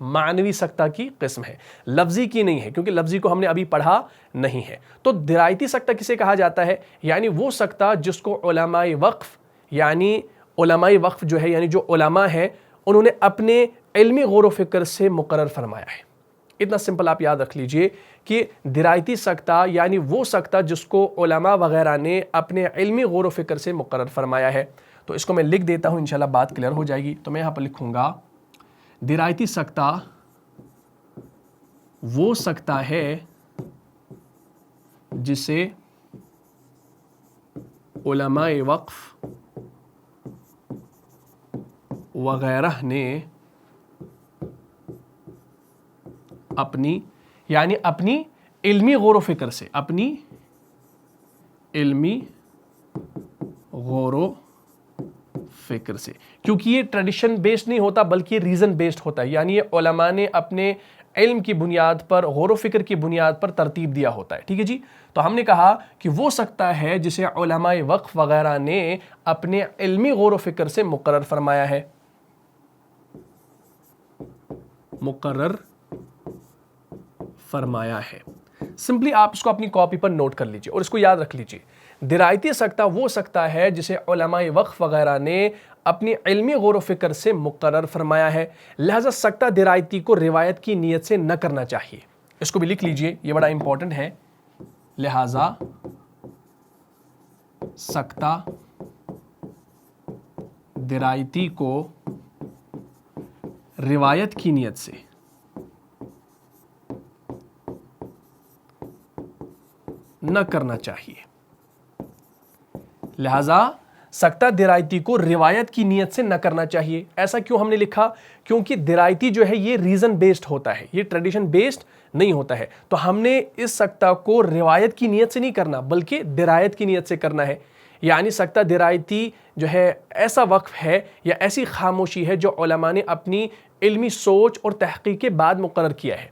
معنوی سکتہ کی قسم ہے، لفظی کی نہیں ہے، کیونکہ لفظی کو ہم نے ابھی پڑھا نہیں ہے۔ تو درایتی سکتہ کسے کہا جاتا ہے؟ یعنی وہ سکتہ جس کو علماء وقف، یعنی علماء وقف جو ہے، یعنی جو علماء ہیں انہوں نے اپنے علمی غور و فکر سے مقرر فرمایا ہے۔ اتنا سمپل آپ یاد رکھ لیجئے کہ درایتی سکتہ یعنی وہ سکتہ جس کو علماء وغیرہ نے اپنے علمی غور و فکر سے مقرر فرمایا ہے۔ تو اس کو میں لکھ دیتا ہوں، انشاءاللہ بات کلیئر ہو جائے گی۔ تو میں یہاں پر لکھوں گا درایتی سکتہ وہ سکتہ ہے جسے علماء وقف وغیرہ نے اپنی علمی غور و فکر سے، اپنی علمی غور و فکر سے، کیونکہ یہ ٹریڈیشن بیسڈ نہیں ہوتا بلکہ یہ ریزن بیسڈ ہوتا ہے، یعنی یہ علماء نے اپنے علم کی بنیاد پر، غور و فکر کی بنیاد پر ترتیب دیا ہوتا ہے، ٹھیک ہے جی۔ تو ہم نے کہا کہ وہ سکتہ ہے جسے علماء وقف وغیرہ نے اپنے علمی غور و فکر سے مقرر فرمایا ہے، مقرر فرمایا ہے۔ سمپلی آپ اس کو اپنی کاپی پر نوٹ کر لیجئے اور اس کو یاد رکھ لیجئے۔ درایتی سکتہ وہ سکتہ ہے جسے علماء وقف وغیرہ نے اپنی علمی غور و فکر سے مقرر فرمایا ہے، لہذا سکتہ درایتی کو روایت کی نیت سے نہ کرنا چاہیے۔ اس کو بھی لکھ لیجئے، یہ بڑا امپورٹنٹ ہے۔ لہذا سکتہ درایتی کو روایت کی نیت سے نہ کرنا چاہیے۔ لہذا سکتہ درایتی کو روایت کی نیت سے نہ کرنا چاہیے۔ ایسا کیوں ہم نے لکھا؟ کیونکہ درایتی جو ہے یہ ریزن بیسڈ ہوتا ہے، یہ ٹریڈیشن بیسڈ نہیں ہوتا ہے۔ تو ہم نے اس سکتہ کو روایت کی نیت سے نہیں کرنا بلکہ درایت کی نیت سے کرنا ہے۔ یعنی سکتہ درایتی جو ہے ایسا وقف ہے یا ایسی خاموشی ہے جو علماء نے اپنی علمی سوچ اور تحقیق کے بعد مقرر کیا ہے،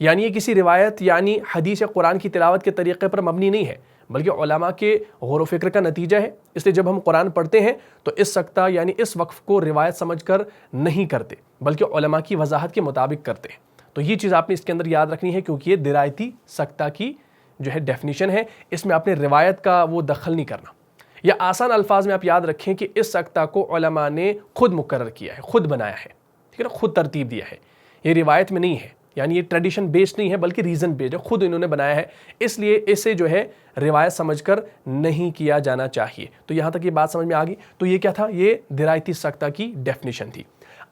یعنی یہ کسی روایت یعنی حدیث یا قرآن کی تلاوت کے طریقے پر مبنی نہیں ہے بلکہ علماء کے غور و فکر کا نتیجہ ہے۔ اس لیے جب ہم قرآن پڑھتے ہیں تو اس سکتہ یعنی اس وقف کو روایت سمجھ کر نہیں کرتے بلکہ علماء کی وضاحت کے مطابق کرتے ہیں۔ تو یہ چیز آپ نے اس کے اندر یاد رکھنی ہے، کیونکہ یہ درایتی سکتہ کی جو ہے ڈیفینیشن ہے، اس میں آپ نے روایت کا وہ دخل نہیں کرنا۔ یا آسان الفاظ میں آپ یاد رکھیں کہ اس سکتہ کو علماء نے خود مقرر کیا ہے، خود بنایا ہے، ٹھیک ہے نا، خود ترتیب دیا ہے، یہ روایت میں نہیں ہے، یعنی یہ ٹریڈیشن بیسڈ نہیں ہے بلکہ ریزن بیسڈ ہے، خود انہوں نے بنایا ہے، اس لیے اسے جو ہے روایت سمجھ کر نہیں کیا جانا چاہیے۔ تو یہاں تک یہ بات سمجھ میں آ گئی۔ تو یہ کیا تھا؟ یہ درایتی سکتہ کی ڈیفینیشن تھی۔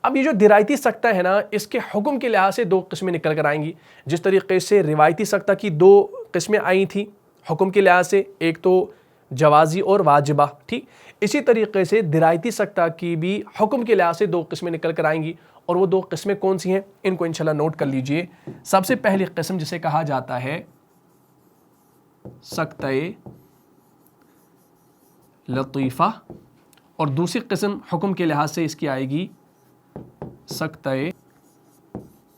اب یہ جو درایتی سکتہ ہے نا، اس کے حکم کے لحاظ سے دو قسمیں نکل کر آئیں گی۔ جس طریقے سے روایتی سکتہ کی دو قسمیں آئی تھیں حکم کے لحاظ سے، ایک تو جوازی اور واجبہ، ٹھیک، اسی طریقے سے درایتی سکتہ کی بھی حکم کے لحاظ سے دو قسمیں نکل کر آئیں گی، اور وہ دو قسمیں کون سی ہیں ان کو انشاءاللہ نوٹ کر لیجئے۔ سب سے پہلی قسم جسے کہا جاتا ہے سکتہ لطیفہ، اور دوسری قسم حکم کے لحاظ سے اس کی آئے گی سکتہ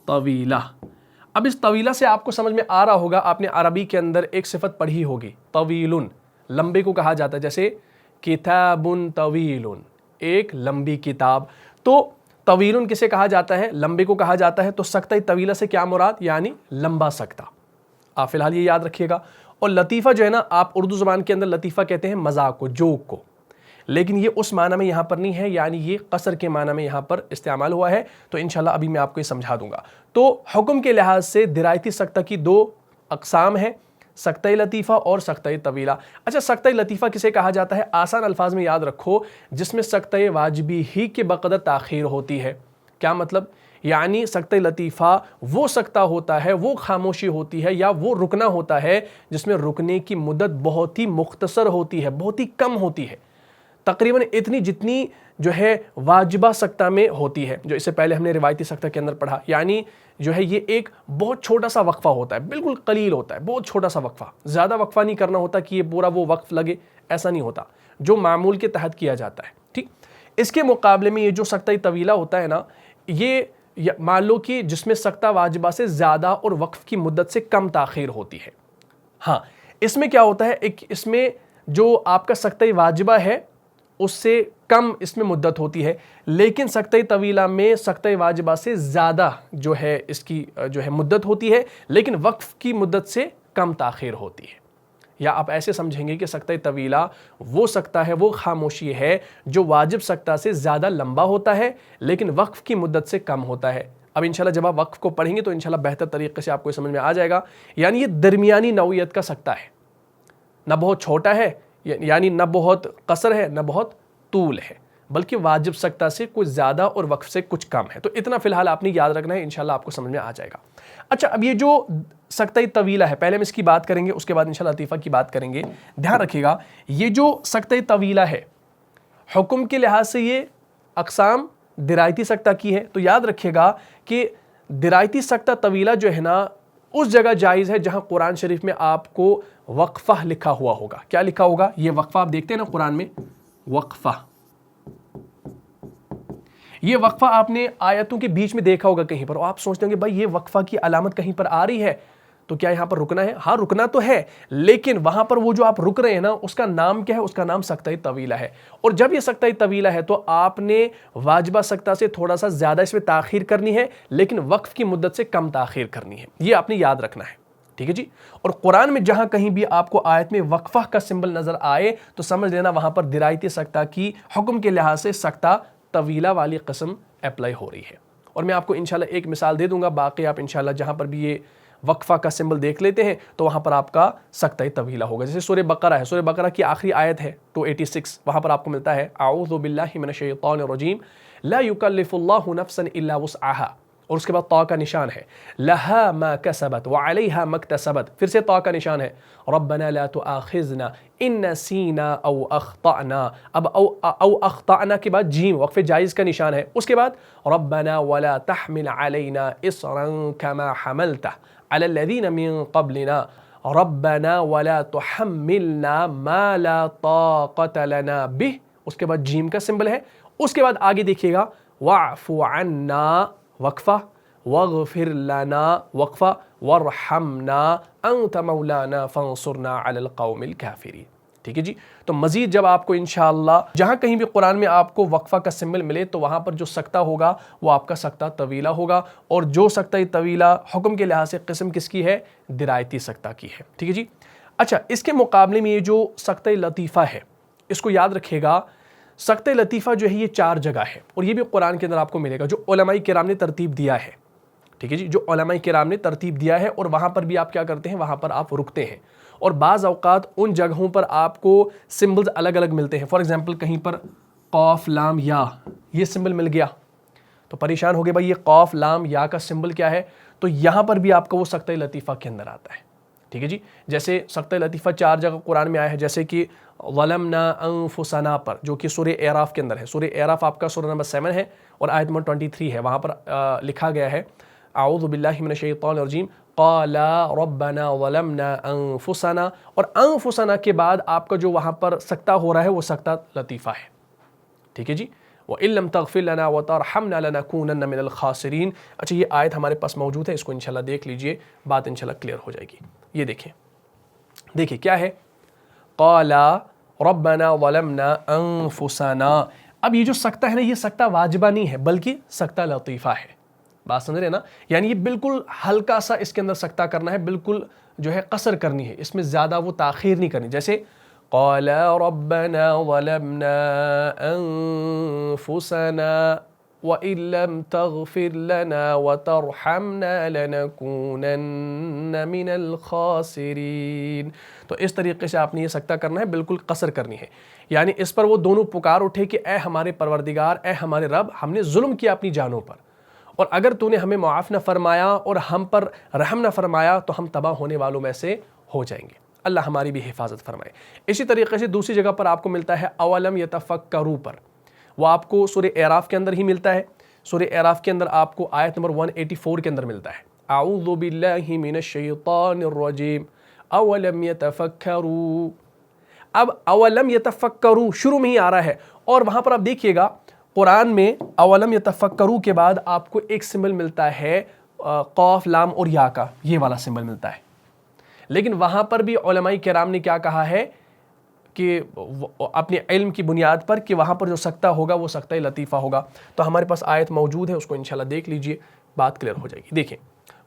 طویلہ۔ اب اس طویلہ سے آپ کو سمجھ میں آ رہا ہوگا، آپ نے عربی کے اندر ایک صفت پڑھی ہوگی، طویلن، لمبے کو کہا جاتا ہے، جیسے کتاب طویل، ایک لمبی کتاب۔ تو طویل کسے کہا جاتا ہے؟ لمبے کو کہا جاتا ہے۔ تو سکتہ طویلہ سے کیا مراد؟ یعنی لمبا سکتہ۔ آپ فی الحال یہ یاد رکھیے گا۔ اور لطیفہ جو ہے نا، آپ اردو زبان کے اندر لطیفہ کہتے ہیں مذاق کو، جوک کو، لیکن یہ اس معنی میں یہاں پر نہیں ہے، یعنی یہ قصر کے معنی میں یہاں پر استعمال ہوا ہے۔ تو انشاءاللہ ابھی میں آپ کو یہ سمجھا دوں گا۔ تو حکم کے لحاظ سے درایتی سکتہ کی دو اقسام ہیں، سکتہ لطیفہ اور سکتہ طویلہ۔ اچھا، سکتہ لطیفہ کسے کہا جاتا ہے؟ آسان الفاظ میں یاد رکھو، جس میں سکتہ واجبی ہی کے بقدر تاخیر ہوتی ہے۔ کیا مطلب؟ یعنی سکتہ لطیفہ وہ سکتہ ہوتا ہے، وہ خاموشی ہوتی ہے یا وہ رکنا ہوتا ہے جس میں رکنے کی مدت بہت ہی مختصر ہوتی ہے، بہت ہی کم ہوتی ہے، تقریباً اتنی جتنی جو ہے واجبہ سکتہ میں ہوتی ہے، جو اس سے پہلے ہم نے روایتی سکتہ کے اندر پڑھا۔ یعنی جو ہے یہ ایک بہت چھوٹا سا وقفہ ہوتا ہے، بالکل قلیل ہوتا ہے، بہت چھوٹا سا وقفہ، زیادہ وقفہ نہیں کرنا ہوتا کہ یہ پورا وہ وقف لگے، ایسا نہیں ہوتا، جو معمول کے تحت کیا جاتا ہے، ٹھیک۔ اس کے مقابلے میں یہ جو سکتہ طویلہ ہوتا ہے نا، یہ مان لو کہ جس میں سکتہ واجبہ سے زیادہ اور وقف کی مدت سے کم تاخیر ہوتی ہے۔ ہاں، اس میں کیا ہوتا ہے، اس میں جو آپ کا سکتہ واجبہ ہے اس سے کم اس میں مدت ہوتی ہے، لیکن سکتہ طویلہ میں سکتہ واجبہ سے زیادہ جو ہے اس کی جو ہے مدت ہوتی ہے، لیکن وقف کی مدت سے کم تاخیر ہوتی ہے۔ یا آپ ایسے سمجھیں گے کہ سکتہ طویلہ وہ سکتہ ہے، وہ خاموشی ہے جو واجب سکتہ سے زیادہ لمبا ہوتا ہے لیکن وقف کی مدت سے کم ہوتا ہے۔ اب انشاءاللہ جب آپ وقف کو پڑھیں گے تو انشاءاللہ بہتر طریقے سے آپ کو سمجھ میں آ جائے گا۔ یعنی یہ درمیانی نوعیت کا سکتہ ہے، نہ بہت چھوٹا ہے، یعنی نہ بہت قصر ہے، نہ بہت طول ہے، بلکہ واجب سکتہ سے کچھ زیادہ اور وقف سے کچھ کم ہے۔ تو اتنا فی الحال آپ نے یاد رکھنا ہے، انشاءاللہ آپ کو سمجھ میں آ جائے گا۔ اچھا، اب یہ جو سکتہ طویلہ ہے، پہلے ہم اس کی بات کریں گے، اس کے بعد انشاءاللہ لطیفہ کی بات کریں گے۔ دھیان رکھیے گا، یہ جو سکتہ طویلہ ہے حکم کے لحاظ سے یہ اقسام درایتی سکتہ کی ہے، تو یاد رکھیے گا کہ درایتی سکتہ طویلہ جو ہے نا اس جگہ جائز ہے جہاں قرآن شریف میں آپ کو وقفہ لکھا ہوا ہوگا۔ کیا لکھا ہوگا؟ یہ وقفہ آپ دیکھتے ہیں نا قرآن میں، وقفہ، یہ وقفہ آپ نے آیتوں کے بیچ میں دیکھا ہوگا کہیں پر، اور آپ سوچتے ہیں کہ بھائی یہ وقفہ کی علامت کہیں پر آ رہی ہے تو کیا یہاں پر رکنا ہے؟ ہاں رکنا تو ہے، لیکن وہاں پر وہ جو آپ رک رہے ہیں نا اس کا نام کیا ہے؟ اس کا نام سکتہ طویلہ ہے۔ اور جب یہ سکتہ طویلہ ہے تو آپ نے واجبہ سکتہ سے تھوڑا سا زیادہ اس میں تاخیر کرنی ہے، لیکن وقف کی مدت سے کم تاخیر کرنی ہے، یہ آپ نے یاد رکھنا ہے، ٹھیک ہے جی۔ اور قرآن میں جہاں کہیں بھی آپ کو آیت میں وقفہ کا سمبل نظر آئے تو سمجھ لینا وہاں پر درایتی سکتہ کی حکم کے لحاظ سے سکتہ طویلہ والی قسم اپلائی ہو رہی ہے۔ اور میں آپ کو انشاءاللہ ایک مثال دے دوں گا، باقی آپ انشاءاللہ جہاں پر بھی یہ وقفہ کا سمبل دیکھ لیتے ہیں تو وہاں پر آپ کا سکتہ طویلہ ہوگا۔ جیسے سورہ بقرہ ہے، سورہ بقرہ کی آخری آیت ہے 286، وہاں پر آپ کو ملتا ہے اعوذ باللہ من الشیطان الرجیم لا یکلف اللہ نفسا الا وسعها، اور اس کے بعد طا کا نشان ہے، لہا ما کسبت وعلیہا ما اکتسبت، پھر سے طا کا نشان ہے، ربنا لا تؤاخذنا ان نسینا او اخطأنا، اب او اخطأنا کے بعد جیم وقف جائز کا نشان ہے، اس کے بعد ربنا ولا تحمل علینا اصرا کما حملتہ علی الذین من قبلنا ربنا ولا تحملنا ما لا طاقت لنا به، اس کے بعد جیم کا سمبل ہے، اس کے بعد آگے دیکھیے گا واعف عنا وقفہ، واغفر لنا وقفہ، وارحمنا انت مولانا فانصرنا علی القوم الکافرین، ٹھیک ہے جی۔ تو مزید جب آپ کو انشاءاللہ جہاں کہیں بھی قرآن میں آپ کو وقفہ کا سمبل ملے تو وہاں پر جو سکتہ ہوگا وہ آپ کا سکتہ طویلہ ہوگا، اور جو سکتہ طویلہ حکم کے لحاظ سے قسم کس کی ہے؟ درایتی سکتہ کی ہے، ٹھیک ہے جی۔ اچھا، اس کے مقابلے میں یہ جو سکتہ لطیفہ ہے اس کو یاد رکھیے گا، سکتہ لطیفہ جو ہے یہ 4 جگہ ہے، اور یہ بھی قرآن کے اندر آپ کو ملے گا جو علماء کرام نے ترتیب دیا ہے، ٹھیک ہے جی، جو علماء کرام نے ترتیب دیا ہے، اور وہاں پر بھی آپ کیا کرتے ہیں؟ وہاں پر آپ رکتے ہیں، اور بعض اوقات ان جگہوں پر آپ کو سمبلز الگ الگ ملتے ہیں۔ فار ایگزامپل کہیں پر قاف لام یا یہ سمبل مل گیا تو پریشان ہو گئے بھائی یہ قاف لام یا کا سمبل کیا ہے؟ تو یہاں پر بھی آپ کو وہ سکتہ لطیفہ کے اندر آتا ہے، ٹھیک ہے جی۔ جیسے سکتہ لطیفہ 4 جگہ قرآن میں آیا ہے، جیسے کہ ظلمنا انفسنا پر، جو کہ سورہ اعراف کے اندر ہے، سورہ اعراف آپ کا سورہ نمبر 7 ہے اور آیت نمبر 23 ہے، وہاں پر لکھا گیا ہے اعوذ باللہ من الشیطان الرجیم قال ربنا ظلمنا انفسنا، اور انفسنا کے بعد آپ کا جو وہاں پر سکتہ ہو رہا ہے وہ سکتہ لطیفہ ہے، ٹھیک ہے جی۔ وَإِن لَمْ تَغْفِرْ لَنَا وَتَرْحَمْنَا لَنَكُونَنَّ مِنَ الْخَاسِرِينَ۔ اچھا، یہ آیت ہمارے پاس موجود ہے، اس کو انشاءاللہ دیکھ لیجئے، بات انشاءاللہ کلیئر ہو جائے گی۔ یہ دیکھیں کیا ہے، قَالَ رَبَّنَا ظَلَمْنَا أَنفُسَنَا۔ اب یہ جو سکتہ ہے نا، یہ سکتہ واجبہ نہیں ہے بلکہ سکتہ لطیفہ ہے، بات سمجھ رہے ہیں نا؟ یعنی یہ بالکل ہلکا سا اس کے اندر سکتہ کرنا ہے، بالکل جو ہے قصر کرنی ہے، اس میں زیادہ وہ تاخیر نہیں کرنی، جیسے قال ربنا ظلمنا انفسنا وَإِن لَمْ تَغْفِرْ لَنَا وَتَرْحَمْنَا لَنَكُونَنَّ مِنَ الْخَاسِرِينَ۔ تو اس طریقے سے آپ نے یہ سکتہ کرنا ہے، بالکل قصر کرنی ہے، یعنی اس پر وہ دونوں پکار اٹھے کہ اے ہمارے پروردگار، اے ہمارے رب، ہم نے ظلم کیا اپنی جانوں پر، اور اگر تو نے ہمیں معاف نہ فرمایا اور ہم پر رحم نہ فرمایا تو ہم تباہ ہونے والوں میں سے ہو جائیں گے، اللہ ہماری بھی حفاظت فرمائے۔ اسی طریقے سے دوسری جگہ پر آپ کو ملتا ہے اولم یتفکروا پر، وہ آپ کو سورہ اعراف کے اندر ہی ملتا ہے، سورہ اعراف کے اندر آپ کو آیت نمبر 184 کے اندر ملتا ہے، اعوذ باللہ من الشیطان الرجیم اولم یتفکروا۔ اب اولم یتفکروا شروع میں ہی آ رہا ہے، اور وہاں پر آپ دیکھیے گا قرآن میں اولم یتفکروا کے بعد آپ کو ایک سمبل ملتا ہے قاف لام اور یا کا، یہ والا سمبل ملتا ہے، لیکن وہاں پر بھی علماء کرام نے کیا کہا ہے کہ اپنے علم کی بنیاد پر کہ وہاں پر جو سکتہ ہوگا وہ سکتہ لطیفہ ہوگا. تو ہمارے پاس آیت موجود ہے, اس کو انشاءاللہ دیکھ لیجئے, بات کلیئر ہو جائے گی. دیکھیں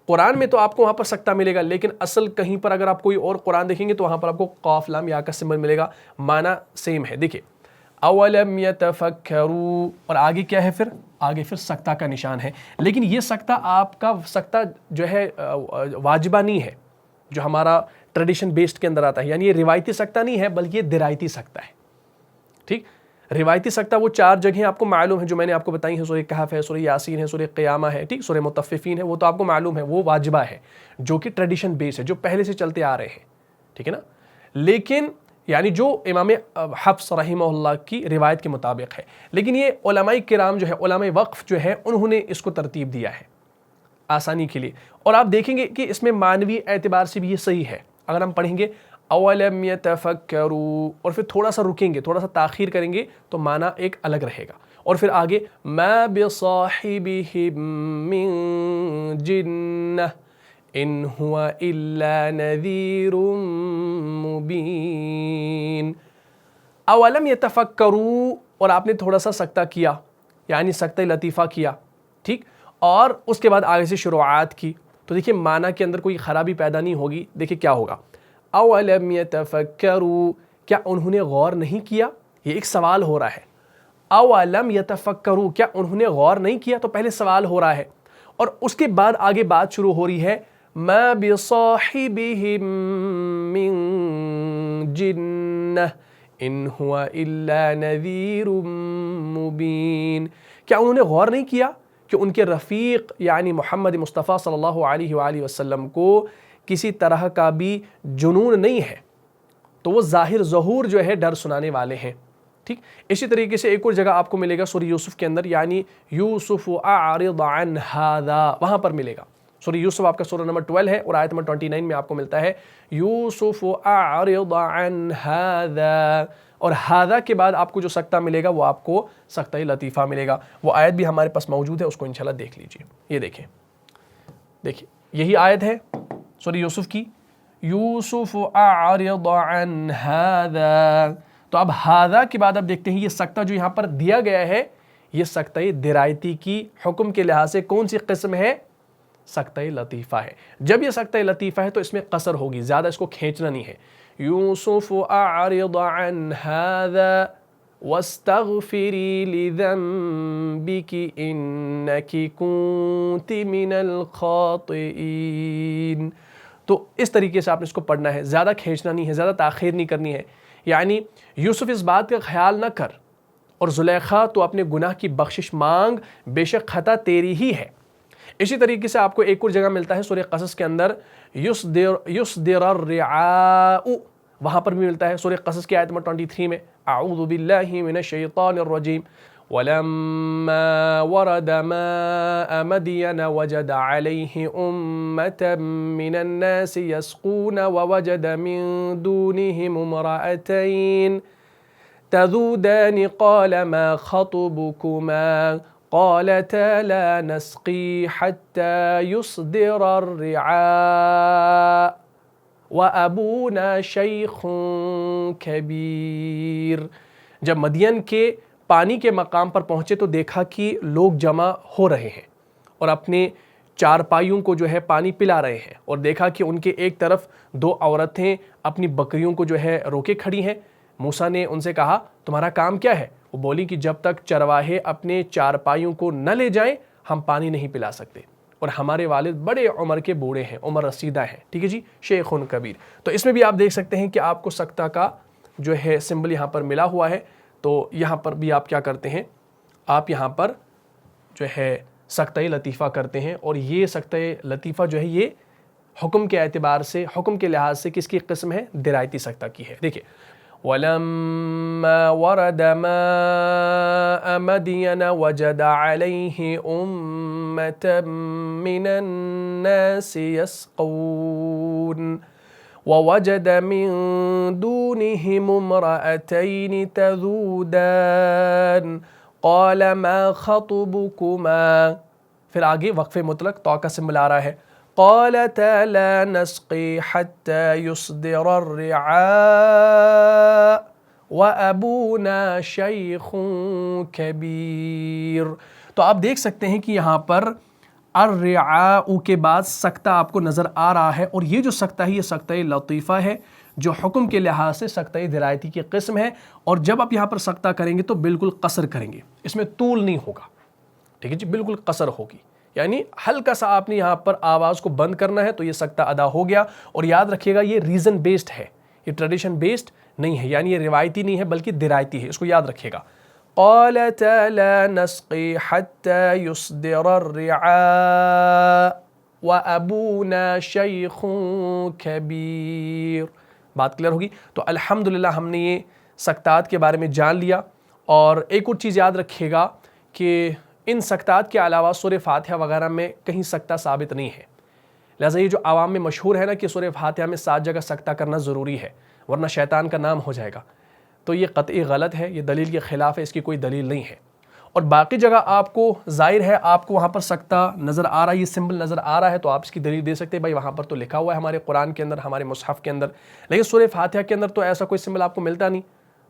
قرآن میں تو آپ کو وہاں پر سکتہ ملے گا, لیکن اصل کہیں پر اگر آپ کوئی اور قرآن دیکھیں گے تو وہاں پر آپ کو قاف لام یا کا سمبل ملے گا, معنی سیم ہے. دیکھیں اولم یتفکروا, اور آگے کیا ہے, آگے پھر سکتہ کا نشان ہے. لیکن یہ سکتہ آپ کا سکتہ جو ہے واجبہ نہیں ہے, جو ہمارا ٹریڈیشن بیسڈ کے اندر آتا ہے, یعنی یہ روایتی سکتہ نہیں ہے بلکہ یہ درایتی سکتہ ہے. ٹھیک, روایتی سکتہ وہ 4 جگہیں آپ کو معلوم ہیں جو میں نے آپ کو بتائی ہیں, سورہ کہف ہے, سورہ یاسین ہے, سورہ قیامہ ہے, ٹھیک, سورہ مطففین ہے, وہ تو آپ کو معلوم ہے, وہ واجبہ ہے جو کہ ٹریڈیشن بیس ہے, جو پہلے سے چلتے آ رہے ہیں. ٹھیک ہے نا. لیکن یعنی جو امام حفص رحمہ اللہ کی روایت کے مطابق ہے. لیکن یہ علماء کرام جو ہے, علماء وقف جو ہے, انہوں نے اس کو ترتیب دیا ہے آسانی کے لیے. اور آپ دیکھیں گے کہ اس میں معنوی اعتبار سے بھی یہ صحیح ہے. اگر ہم پڑھیں گے اولم یتفکروا اور پھر تھوڑا سا رکیں گے, تھوڑا سا تاخیر کریں گے, تو معنی ایک الگ رہے گا. اور پھر آگے ما بصاحبہم من جنہ ان هو الا نذیر مبین. اولم یتفکروا, اور آپ نے تھوڑا سا سکتہ کیا, یعنی سکتہ لطیفہ کیا, ٹھیک, اور اس کے بعد آگے سے شروعات کی, تو دیکھیں معنی کے اندر کوئی خرابی پیدا نہیں ہوگی. دیکھیں کیا ہوگا, اولم یتفکروا, کیا انہوں نے غور نہیں کیا, یہ ایک سوال ہو رہا ہے. اولم یتفکروا, کیا انہوں نے غور نہیں کیا, تو پہلے سوال ہو رہا ہے, اور اس کے بعد آگے بات شروع ہو رہی ہے ما بصاحبہم من جنہ ان هو الا نذیر مبین. کیا انہوں نے غور نہیں کیا کہ ان کے رفیق یعنی محمد مصطفیٰ صلی اللہ علیہ وآلہ وسلم کو کسی طرح کا بھی جنون نہیں ہے, تو وہ ظاہر ظہور جو ہے ڈر سنانے والے ہیں. ٹھیک, اسی طریقے سے ایک اور جگہ آپ کو ملے گا سورہ یوسف کے اندر, یعنی یوسف اعرض عن ھذا, وہاں پر ملے گا. سورہ یوسف آپ کا سورہ نمبر 12 ہے, اور آیت نمبر 29 میں آپ کو ملتا ہے یوسف اعرض عن ھذا, اور ھذا کے بعد آپ کو جو سکتہ ملے گا وہ آپ کو سکتہ لطیفہ ملے گا. وہ آیت بھی ہمارے پاس موجود ہے, اس کو انشاءاللہ دیکھ لیجئے. یہ دیکھیں یہی آیت ہے سورہ یوسف کی, یوسف اعرض عن ھذا. تو اب ھذا کے بعد اب دیکھتے ہیں یہ سکتہ جو یہاں پر دیا گیا ہے, یہ سکتہ درایتی کی حکم کے لحاظ سے کون سی قسم ہے, سکتہ لطیفہ ہے. جب یہ سکتہ لطیفہ ہے تو اس میں قصر ہوگی, زیادہ اس کو کھینچنا نہیں ہے. یوسف اعرض عن ھذا واستغفری لذنبک انک کنت من الخاطئین. تو اس طریقے سے آپ نے اس کو پڑھنا ہے, زیادہ کھینچنا نہیں ہے, زیادہ تاخیر نہیں کرنی ہے. یعنی یوسف اس بات کا خیال نہ کر, اور زلیخا تو اپنے گناہ کی بخشش مانگ, بے شک خطا تیری ہی ہے. اسی طریقے سے آپ کو ایک اور جگہ ملتا ہے سورہ قصص کے اندر یصدر الرعاء, وہاں پر بھی ملتا ہے سورہ قصص کی آیت نمبر 23 میں اعوذ باللہ من الشیطان الرجیم ولما ورد ماء مدین وجد علیہ امة من الناس یسقون ووجد من دونہم امرأتین تذودان قال ما خطبكما قالتا لا نسقي حتى يصدر الرعاء وأبونا شيخ كبير. جب مدین کے پانی کے مقام پر پہنچے تو دیکھا کہ لوگ جمع ہو رہے ہیں اور اپنے چارپائیوں کو جو ہے پانی پلا رہے ہیں, اور دیکھا کہ ان کے ایک طرف 2 عورتیں اپنی بکریوں کو جو ہے روکے کھڑی ہیں. موسیٰ نے ان سے کہا تمہارا کام کیا ہے؟ وہ بولی کہ جب تک چرواہے اپنے چارپائیوں کو نہ لے جائیں ہم پانی نہیں پلا سکتے, اور ہمارے والد بڑے عمر کے بوڑھے ہیں, عمر رسیدہ ہیں. ٹھیک ہے جی, شیخ کبیر. تو اس میں بھی آپ دیکھ سکتے ہیں کہ آپ کو سکتہ کا جو ہے سمبل یہاں پر ملا ہوا ہے. تو یہاں پر بھی آپ کیا کرتے ہیں, آپ یہاں پر جو ہے سکتہ لطیفہ کرتے ہیں, اور یہ سکتہ لطیفہ جو ہے یہ حکم کے اعتبار سے, حکم کے لحاظ سے کس کی قسم ہے, درایتی سکتہ کی ہے. دیکھیں وَلَمَّا وَرَدَ مَاءَ مَدْيَنَ وَجَدَ عَلَيْهِ أُمَّةً مِّنَ النَّاسِ يَسْقُونَ وَوَجَدَ مِن دُونِهِمُ امْرَأَتَيْنِ تَذُودَانِ قَالَ مَا خَطْبُكُمَا. پھر آگے وقف مطلق تو کا سمبل آ رہا ہے, قالتا لا نسقي حتى يصدر الرعاء وَأَبُونَا شَيْخٌ كَبِيرٌ۔ تو آپ دیکھ سکتے ہیں کہ یہاں پر الرعاء کے بعد سکتہ آپ کو نظر آ رہا ہے، اور یہ جو سکتہ ہے یہ سکتہ لطیفہ ہے، جو حکم کے لحاظ سے سکتہ درایتی کی قسم ہے، اور جب آپ یہاں پر سکتہ کریں گے تو بالکل قصر کریں گے، اس میں طول نہیں ہوگا، ٹھیک ہے جی، بالکل قصر ہوگی، یعنی ہلکا سا آپ نے یہاں پر آواز کو بند کرنا ہے تو یہ سکتہ ادا ہو گیا۔ اور یاد رکھیے گا یہ ریزن بیسڈ ہے، یہ ٹریڈیشن بیسڈ نہیں ہے، یعنی یہ روایتی نہیں ہے بلکہ درایتی ہے، اس کو یاد رکھیے گا۔ قالت لا نسقي حتى يصدر الرعاء وأبونا شيخ كبير۔ بات کلیئر ہوگی؟ تو الحمدللہ ہم نے یہ سکتات کے بارے میں جان لیا۔ اور ایک اور چیز یاد رکھیے گا کہ ان سکتات کے علاوہ سورہ فاتحہ وغیرہ میں کہیں سکتہ ثابت نہیں ہے، لہٰذا یہ جو عوام میں مشہور ہے نا کہ سورہ فاتحہ میں 7 جگہ سکتہ کرنا ضروری ہے ورنہ شیطان کا نام ہو جائے گا، تو یہ قطعی غلط ہے، یہ دلیل کے خلاف ہے، اس کی کوئی دلیل نہیں ہے۔ اور باقی جگہ آپ کو ظاہر ہے آپ کو وہاں پر سکتہ نظر آ رہا ہے، یہ سمبل نظر آ رہا ہے، تو آپ اس کی دلیل دے سکتے ہیں، بھائی وہاں پر تو لکھا ہوا ہے ہمارے قرآن کے اندر، ہمارے مصحف کے اندر، لیکن سورہ فاتحہ کے اندر تو ایسا کوئی سمبل آپ کو ملتا نہیں،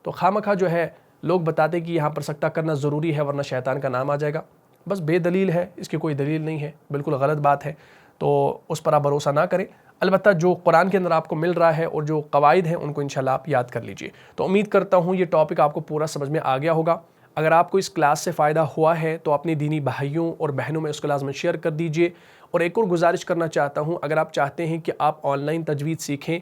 تو خواہ جو ہے لوگ بتاتے کہ یہاں پر سکتہ کرنا ضروری ہے ورنہ شیطان کا نام آ جائے گا، بس بے دلیل ہے، اس کی کوئی دلیل نہیں ہے، بالکل غلط بات ہے، تو اس پر آپ بھروسہ نہ کریں۔ البتہ جو قرآن کے اندر آپ کو مل رہا ہے اور جو قواعد ہیں ان کو انشاءاللہ آپ یاد کر لیجئے۔ تو امید کرتا ہوں یہ ٹاپک آپ کو پورا سمجھ میں آ گیا ہوگا۔ اگر آپ کو اس کلاس سے فائدہ ہوا ہے تو اپنی دینی بھائیوں اور بہنوں میں اس کو لازماً شیئر کر دیجئے۔ اور ایک اور گزارش کرنا چاہتا ہوں، اگر آپ چاہتے ہیں کہ آپ آن لائن تجوید سیکھیں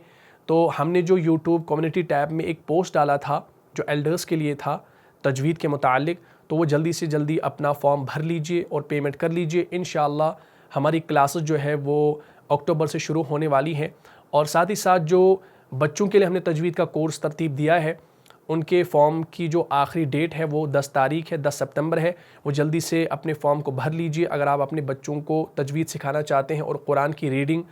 تو ہم نے جو یوٹیوب کمیونٹی ٹیب میں ایک پوسٹ ڈالا تھا جو ایلڈرز کے لیے تھا تجوید کے متعلق، تو وہ جلدی سے جلدی اپنا فارم بھر لیجئے اور پیمنٹ کر لیجئے۔ انشاءاللہ ہماری کلاسز جو ہے وہ اکتوبر سے شروع ہونے والی ہیں، اور ساتھ ہی ساتھ جو بچوں کے لیے ہم نے تجوید کا کورس ترتیب دیا ہے ان کے فارم کی جو آخری ڈیٹ ہے وہ 10 تاریخ ہے، 10 سپتمبر ہے، وہ جلدی سے اپنے فارم کو بھر لیجئے اگر آپ اپنے بچوں کو تجوید سکھانا چاہتے ہیں اور قرآن کی ریڈنگ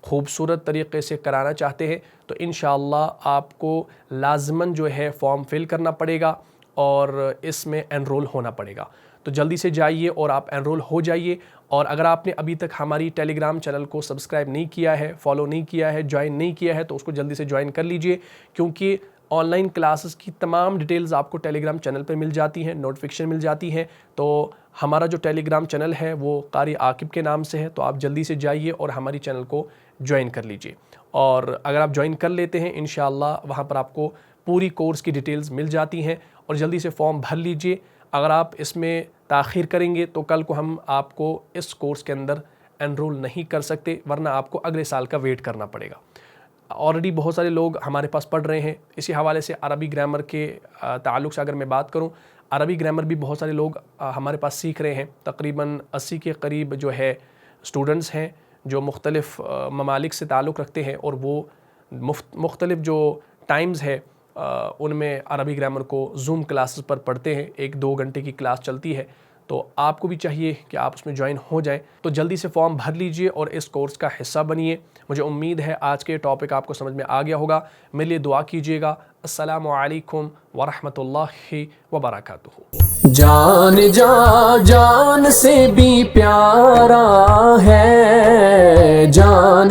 خوبصورت طریقے سے کرانا چاہتے ہیں، تو انشاءاللہ آپ کو لازماً جو ہے فارم فل کرنا پڑے گا اور اس میں انرول ہونا پڑے گا۔ تو جلدی سے جائیے اور آپ انرول ہو جائیے۔ اور اگر آپ نے ابھی تک ہماری ٹیلی گرام چینل کو سبسکرائب نہیں کیا ہے، فالو نہیں کیا ہے، جوائن نہیں کیا ہے، تو اس کو جلدی سے جوائن کر لیجئے، کیونکہ آن لائن کلاسز کی تمام ڈیٹیلز آپ کو ٹیلی گرام چینل پہ مل جاتی ہیں، نوٹیفیکیشن مل جاتی ہیں۔ تو ہمارا جو ٹیلی گرام چینل ہے وہ قاری عاقب کے نام سے ہے، تو آپ جلدی سے جائیے اور ہماری چینل کو جوائن کر لیجئے۔ اور اگر آپ جوائن کر لیتے ہیں انشاءاللہ وہاں پر آپ کو پوری کورس کی ڈیٹیلز مل جاتی ہیں، اور جلدی سے فارم بھر لیجئے۔ اگر آپ اس میں تاخیر کریں گے تو کل کو ہم آپ کو اس کورس کے اندر انرول نہیں کر سکتے، ورنہ آپ کو اگلے سال کا ویٹ کرنا پڑے گا۔ آلریڈی بہت سارے لوگ ہمارے پاس پڑھ رہے ہیں، اسی حوالے سے عربی گرامر کے تعلق سے اگر میں بات کروں، عربی گرامر بھی بہت سارے لوگ ہمارے پاس سیکھ رہے ہیں، تقریباً 80 کے قریب جو ہے سٹوڈنٹس ہیں جو مختلف ممالک سے تعلق رکھتے ہیں، اور وہ مختلف جو ٹائمز ہے ان میں عربی گرامر کو زوم کلاسز پر پڑھتے ہیں، 1-2 گھنٹے کی کلاس چلتی ہے، تو آپ کو بھی چاہیے کہ آپ اس میں جوائن ہو جائیں۔ تو جلدی سے فارم بھر لیجئے اور اس کورس کا حصہ بنیے۔ مجھے امید ہے آج کے ٹاپک آپ کو سمجھ میں آ گیا ہوگا، میرے لیے دعا کیجئے گا۔ السلام علیکم ورحمۃ اللہ وبرکاتہ۔ جان سے بھی پیارا ہے، جان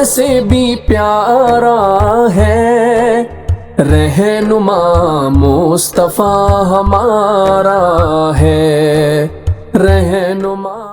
سے بھی پیارا ہے، رہنما مصطفیٰ ہمارا ہے، رہنما